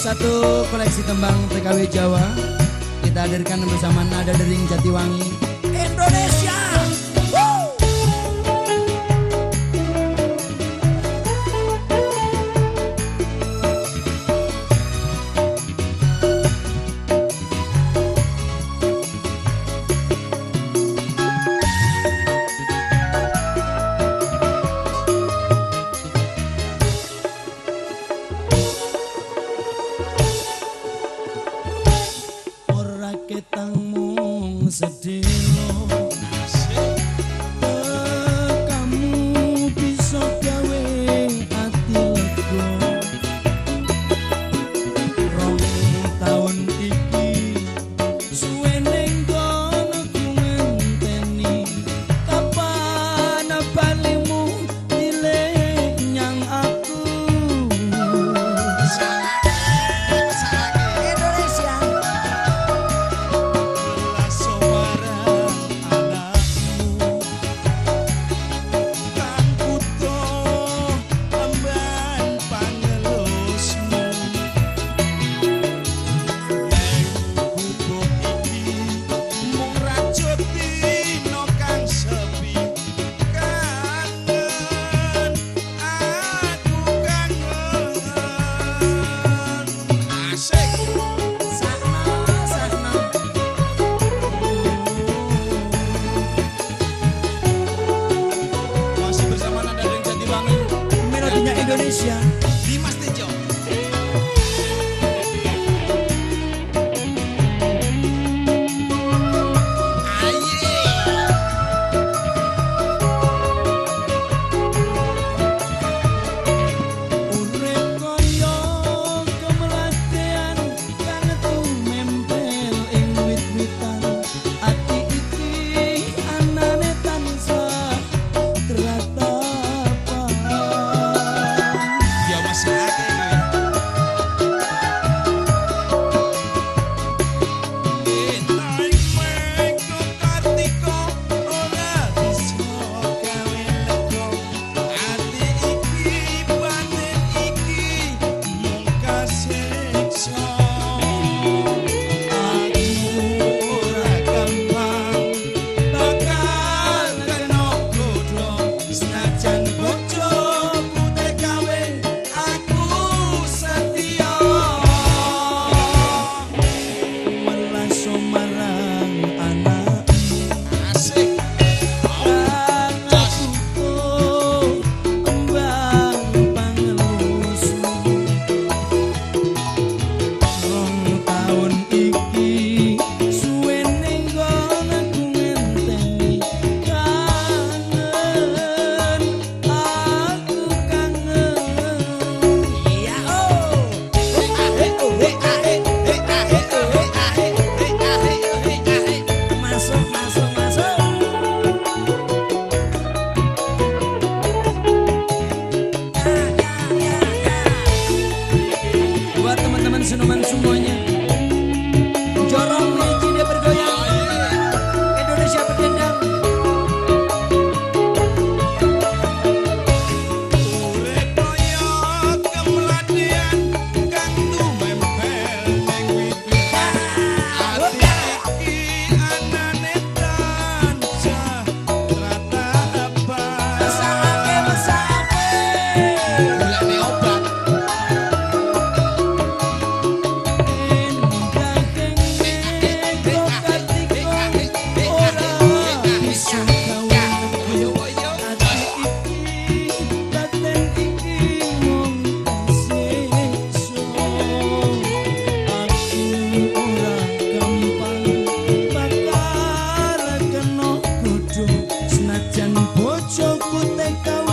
Satu koleksi tembang TKW Jawa kita hadirkan bersama Nada Dering Jatiwangi Indonesia. Ketang mung sedelo kamu bisa gawe ati lega rong taun iki suwe ning kono ku ngenteni kapan balimu milih nyang aku. Indonesia Dimas Tejo. Senuman semuanya jorong meji dia bergoyang Indonesia berdendang. Urip koyo kemladian kang tumempel ning wit-witan ati iki anane tansah rata apa mesake golekne obat. Senajan bojoku TKW